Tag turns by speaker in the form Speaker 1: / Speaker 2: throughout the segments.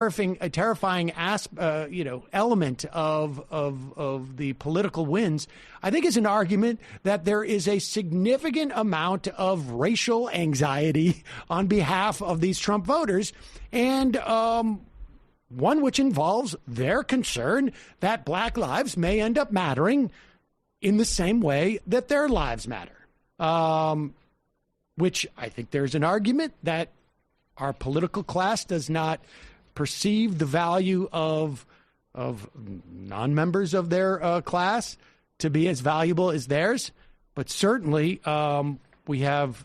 Speaker 1: terrifying element of the political wins, I think is an argument that there is a significant amount of racial anxiety on behalf of these Trump voters, and one which involves their concern that black lives may end up mattering in the same way that their lives matter, which I think there's an argument that our political class does not perceive the value of non-members of their class to be as valuable as theirs. But certainly we have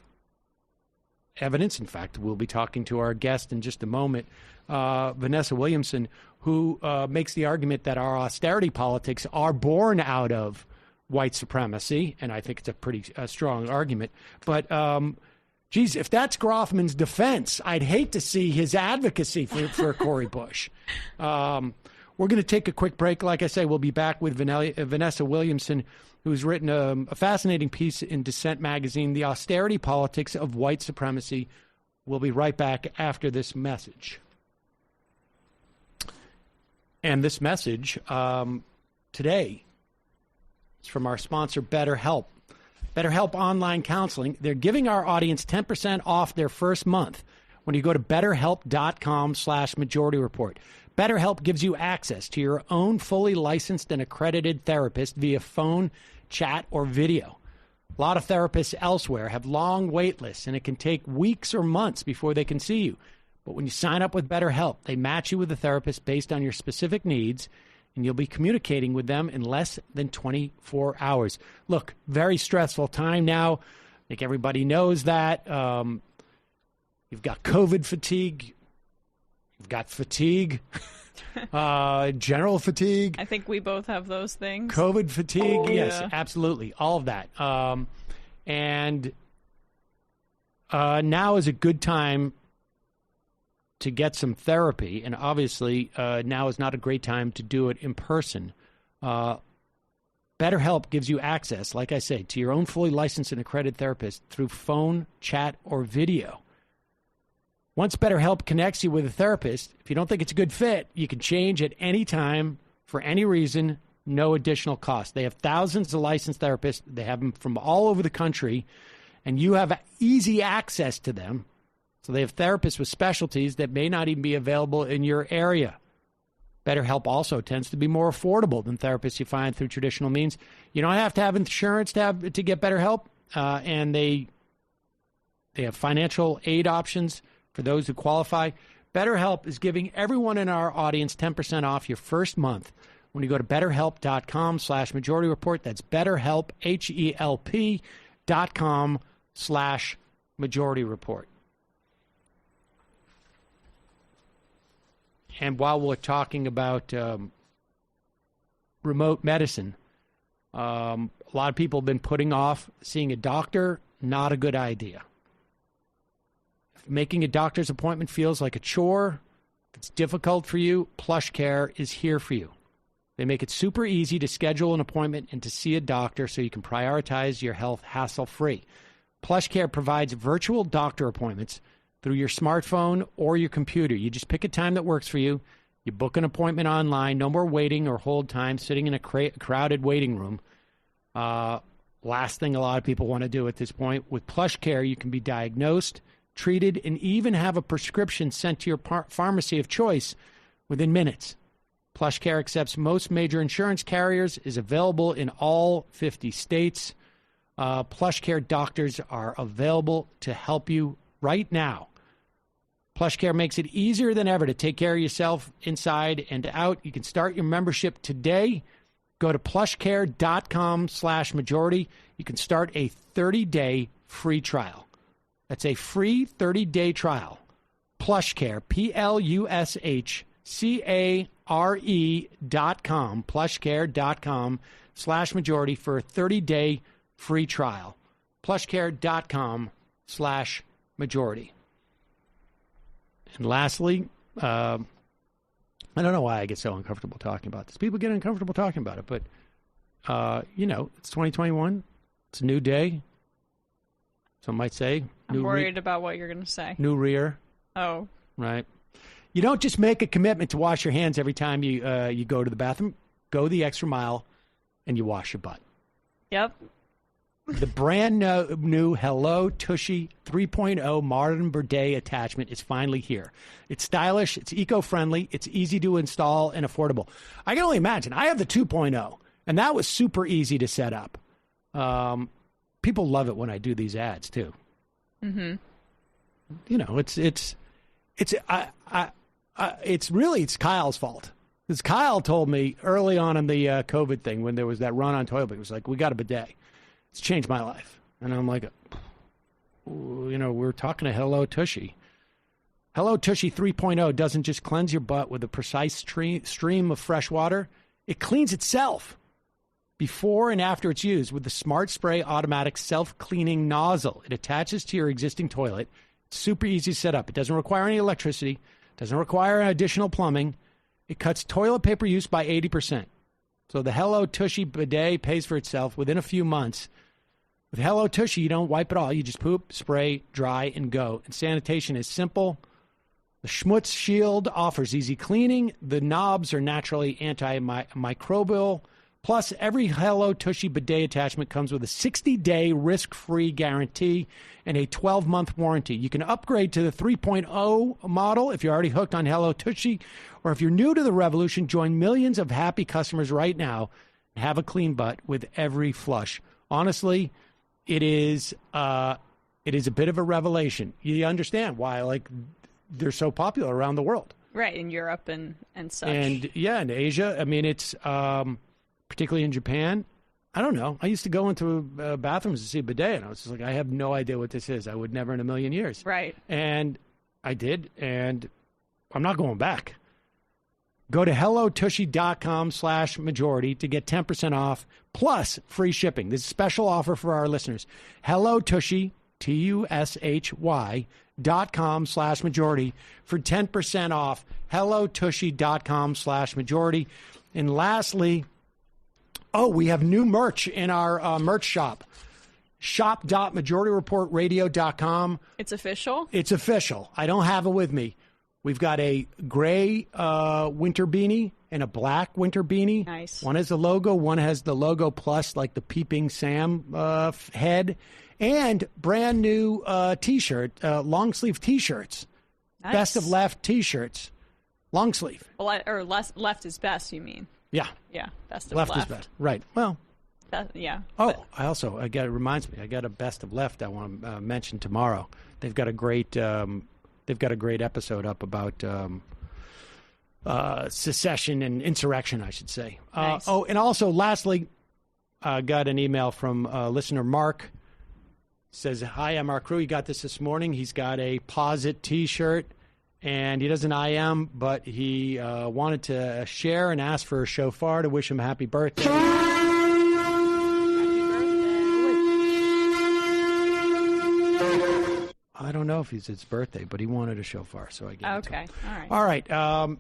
Speaker 1: evidence. In fact, we'll be talking to our guest in just a moment, Vanessa Williamson, who makes the argument that our austerity politics are born out of white supremacy. And I think it's a pretty strong argument. But geez, if that's Grothman's defense, I'd hate to see his advocacy for Cori Bush. We're going to take a quick break. Like I say, we'll be back with Vanessa Williamson, who's written a fascinating piece in Dissent magazine, The Austerity Politics of White Supremacy. We'll be right back after this message. And this message today is from our sponsor, BetterHelp. BetterHelp Online Counseling. They're giving our audience 10% off their first month when you go to BetterHelp.com/Majority Report. BetterHelp gives you access to your own fully licensed and accredited therapist via phone, chat, or video. A lot of therapists elsewhere have long wait lists, and it can take weeks or months before they can see you. But when you sign up with BetterHelp, they match you with a therapist based on your specific needs, and you'll be communicating with them in less than 24 hours. Look, very stressful time now. I think everybody knows that. You've got COVID fatigue. You've got fatigue, general fatigue.
Speaker 2: I think we both have those things.
Speaker 1: COVID fatigue, yes, absolutely. All of that. And now is a good time to get some therapy, and obviously now is not a great time to do it in person. BetterHelp gives you access, like I say, to your own fully licensed and accredited therapist through phone, chat, or video. Once BetterHelp connects you with a therapist, if you don't think it's a good fit, you can change at any time for any reason, no additional cost. They have thousands of licensed therapists. They have them from all over the country, and you have easy access to them. So they have therapists with specialties that may not even be available in your area. BetterHelp also tends to be more affordable than therapists you find through traditional means. You don't have to have insurance to get BetterHelp, and they have financial aid options for those who qualify. BetterHelp is giving everyone in our audience 10% off your first month when you go to BetterHelp.com/Majority Report. That's BetterHelp, HELP.com/Majority Report. And while we're talking about remote medicine, a lot of people have been putting off seeing a doctor. Not a good idea. If making a doctor's appointment feels like a chore, if it's difficult for you, PlushCare is here for you. They make it super easy to schedule an appointment and to see a doctor so you can prioritize your health hassle-free. PlushCare provides virtual doctor appointments through your smartphone or your computer. You just pick a time that works for you. You book an appointment online. No more waiting or hold time sitting in a crowded waiting room. Last thing a lot of people want to do at this point. With PlushCare, you can be diagnosed, treated, and even have a prescription sent to your pharmacy of choice within minutes. PlushCare accepts most major insurance carriers, is available in all 50 states. PlushCare doctors are available to help you right now. PlushCare makes it easier than ever to take care of yourself inside and out. You can start your membership today. Go to plushcare.com/majority. You can start a 30-day free trial. That's a free 30-day trial. PlushCare, PlushCare.com, plushcare.com/majority for a 30-day free trial. plushcare.com/majority. And lastly, I don't know why I get so uncomfortable talking about this. People get uncomfortable talking about it, but, it's 2021. It's a new day. Some might say.
Speaker 2: I'm worried about what you're going to say.
Speaker 1: New rear.
Speaker 2: Oh.
Speaker 1: Right. You don't just make a commitment to wash your hands every time you go to the bathroom. Go the extra mile, and you wash your butt.
Speaker 2: Yep.
Speaker 1: The brand new Hello Tushy 3.0 modern bidet attachment is finally here. It's stylish, it's eco-friendly, it's easy to install, and affordable. I can only imagine. I have the 2.0, and that was super easy to set up. People love it when I do these ads too.
Speaker 2: Mm-hmm.
Speaker 1: You know, it's Kyle's fault. Because Kyle told me early on in the COVID thing, when there was that run on toilet, it was like, we got a bidet. It's changed my life. And I'm like, you know, we're talking to Hello Tushy. Hello Tushy 3.0 doesn't just cleanse your butt with a precise stream of fresh water. It cleans itself before and after it's used with the Smart Spray automatic self-cleaning nozzle. It attaches to your existing toilet. It's super easy to set up. It doesn't require any electricity. Doesn't require additional plumbing. It cuts toilet paper use by 80%. So the Hello Tushy bidet pays for itself within a few months. With Hello Tushy, you don't wipe it all. You just poop, spray, dry, and go. And sanitation is simple. The Schmutz Shield offers easy cleaning. The knobs are naturally antimicrobial. Plus, every Hello Tushy bidet attachment comes with a 60-day risk-free guarantee and a 12-month warranty. You can upgrade to the 3.0 model if you're already hooked on Hello Tushy, or if you're new to the revolution, join millions of happy customers right now and have a clean butt with every flush. Honestly, it is a bit of a revelation. You understand why, like, they're so popular around the world.
Speaker 2: Right, in Europe and such.
Speaker 1: And, yeah, in Asia. I mean, it's particularly in Japan. I don't know. I used to go into bathrooms to see a bidet, and I was just like, I have no idea what this is. I would never in a million years.
Speaker 2: Right.
Speaker 1: And I did, and I'm not going back. Go to hellotushy.com/majority to get 10% off plus free shipping. This is a special offer for our listeners. HelloTushy, TUSHY.com/majority for 10% off. HelloTushy.com/majority. And lastly, we have new merch in our merch shop. Shop.majorityreportradio.com.
Speaker 2: It's official?
Speaker 1: It's official. I don't have it with me. We've got a gray winter beanie and a black winter beanie.
Speaker 2: Nice.
Speaker 1: One has the logo. One has the logo plus, like the Peeping Sam head. And brand new T-shirt, long sleeve T-shirts.
Speaker 2: Nice.
Speaker 1: Best of left T-shirts. Long sleeve.
Speaker 2: Left is best, you mean?
Speaker 1: Yeah.
Speaker 2: Yeah, best of
Speaker 1: Left is best. Right. Well.
Speaker 2: Yeah.
Speaker 1: Oh, it reminds me. I got a best of left I want to mention tomorrow. They've got a great episode up about secession and insurrection, I should say.
Speaker 2: Nice.
Speaker 1: And also, lastly, got an email from listener Mark. Says, hi, I'm our crew. He got this morning. He's got a Posit T-shirt, and he doesn't IM, but he wanted to share and ask for a shofar to wish him happy birthday. I don't know if it's his birthday, but he wanted a shofar, so I gave it to him.
Speaker 2: Okay, all right.
Speaker 1: All right.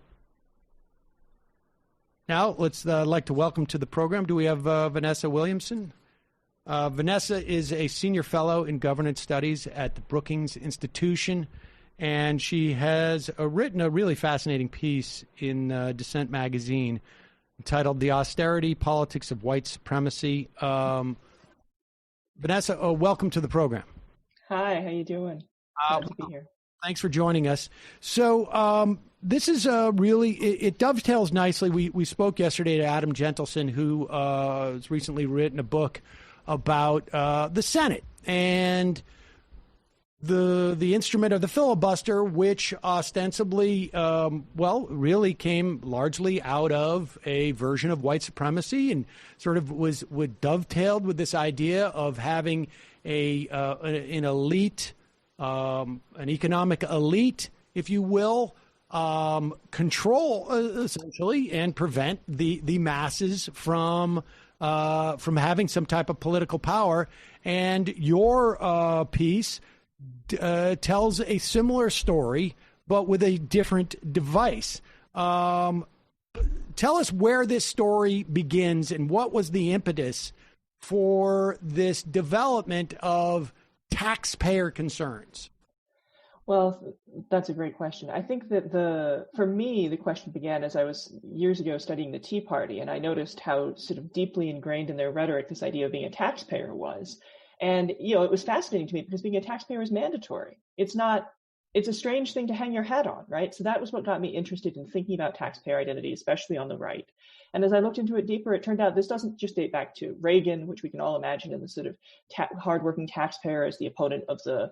Speaker 1: Now, let's like to welcome to the program. Do we have Vanessa Williamson? Vanessa is a senior fellow in governance studies at the Brookings Institution, and she has written a really fascinating piece in Dissent magazine entitled "The Austerity Politics of White Supremacy." Vanessa, welcome to the program.
Speaker 3: Hi, how you doing? Glad to be here.
Speaker 1: Thanks for joining us. So this is really, it dovetails nicely. We spoke yesterday to Adam Gentleson, who has recently written a book about the Senate and the instrument of the filibuster, which ostensibly, really came largely out of a version of white supremacy and sort of was dovetailed with this idea of having an elite, an economic elite, if you will, control essentially and prevent the masses from having some type of political power. And your piece tells a similar story, but with a different device. Tell us where this story begins and what was the impetus for this development of taxpayer concerns.
Speaker 3: Well, that's a great question. I think that for me, the question began as I was years ago studying the Tea Party, and I noticed how sort of deeply ingrained in their rhetoric this idea of being a taxpayer was. And, it was fascinating to me because being a taxpayer is mandatory. It's a strange thing to hang your hat on, right? So that was what got me interested in thinking about taxpayer identity, especially on the right. And as I looked into it deeper, it turned out this doesn't just date back to Reagan, which we can all imagine in the sort of hardworking taxpayer as the opponent of the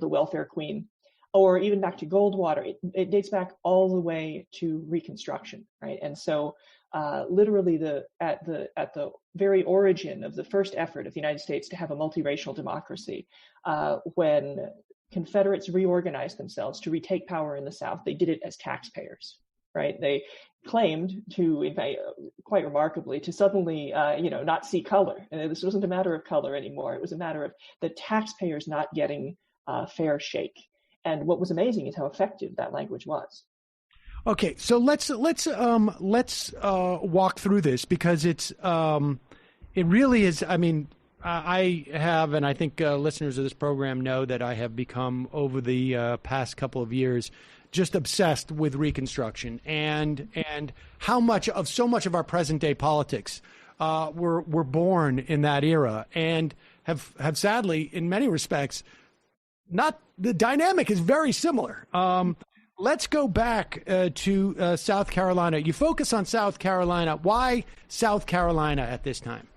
Speaker 3: welfare queen, or even back to Goldwater. It dates back all the way to Reconstruction, right? And so, literally, at the very origin of the first effort of the United States to have a multiracial democracy, when Confederates reorganized themselves to retake power in the South, they did it as taxpayers, right? They claimed to, in fact, quite remarkably, to suddenly, not see color. And this wasn't a matter of color anymore. It was a matter of the taxpayers not getting a fair shake. And what was amazing is how effective that language was.
Speaker 1: Okay, so let's walk through this because it really is. I mean, I have, and I think listeners of this program know that I have become over the past couple of years just obsessed with Reconstruction and how so much of our present day politics were born in that era and have sadly, in many respects, the dynamic is very similar. Let's go back to South Carolina. You focus on South Carolina. Why South Carolina at this time?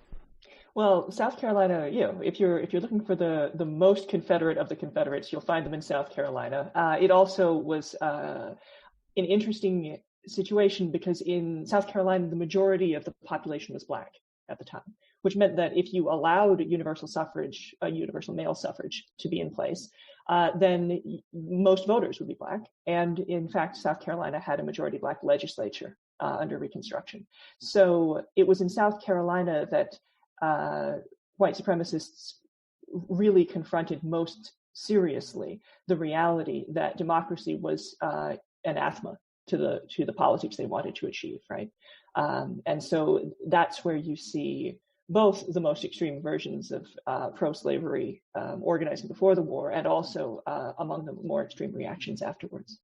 Speaker 3: Well, South Carolina, if you're looking for the most Confederate of the Confederates, you'll find them in South Carolina. It also was an interesting situation because in South Carolina, the majority of the population was Black at the time, which meant that if you allowed universal male suffrage to be in place, then most voters would be Black. And in fact, South Carolina had a majority Black legislature under Reconstruction. So it was in South Carolina that white supremacists really confronted most seriously the reality that democracy was anathema to the politics they wanted to achieve, right? And so that's where you see both the most extreme versions of pro-slavery organizing before the war and also among the more extreme reactions afterwards.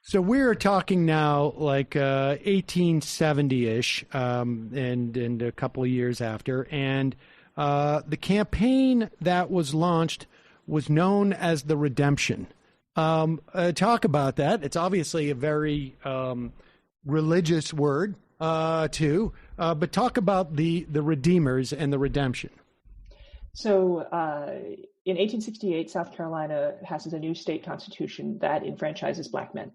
Speaker 1: So we're talking now like 1870-ish and a couple of years after. And the campaign that was launched was known as the Redemption. Talk about that. It's obviously a very religious word too, but talk about the Redeemers and the Redemption.
Speaker 3: So in 1868, South Carolina passes a new state constitution that enfranchises Black men.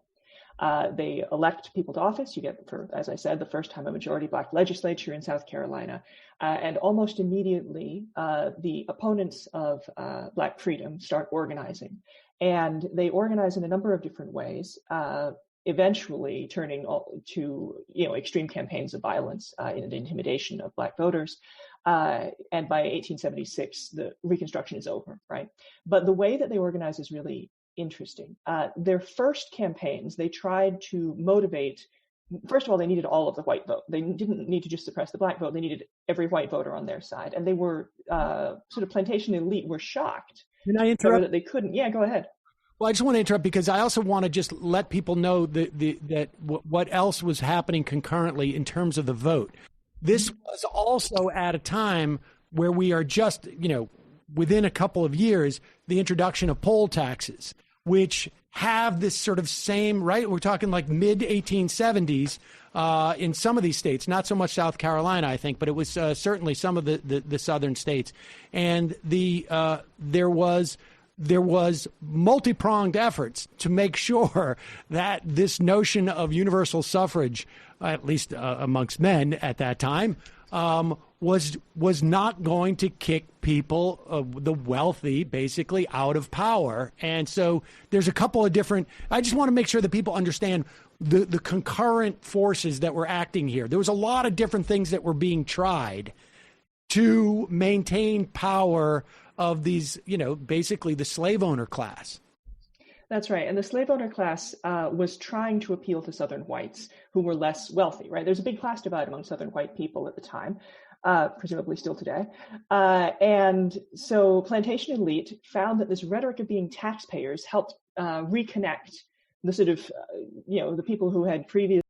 Speaker 3: They elect people to office. You get, as I said, the first time a majority Black legislature in South Carolina. And almost immediately, the opponents of Black freedom start organizing. And they organize in a number of different ways, eventually turning to extreme campaigns of violence and intimidation of Black voters. And by 1876, the Reconstruction is over, right? But the way that they organize is really interesting. Their first campaigns, they tried to motivate. First of all, they needed all of the white vote. They didn't need to just suppress the Black vote. They needed every white voter on their side. And they were sort of plantation elite were shocked.
Speaker 1: Can I interrupt?
Speaker 3: That they couldn't. Yeah, go ahead.
Speaker 1: Well, I just want to interrupt because I also want to just let people know that what else was happening concurrently in terms of the vote. This was also at a time where we are just, within a couple of years, the introduction of poll taxes, which have this sort of same, right? We're talking like mid 1870s in some of these states, not so much South Carolina, I think, but it was certainly some of the southern states. And there was multi-pronged efforts to make sure that this notion of universal suffrage, at least amongst men at that time, was not going to kick people, the wealthy, basically out of power. And so there's a couple of different, I just want to make sure that people understand the concurrent forces that were acting here. There was a lot of different things that were being tried to maintain power of these, basically the slave owner class.
Speaker 3: That's right. And the slave owner class was trying to appeal to Southern whites who were less wealthy, right? There's a big class divide among Southern white people at the time. presumably still today. And so plantation elite found that this rhetoric of being taxpayers helped reconnect the sort of, the people who had previously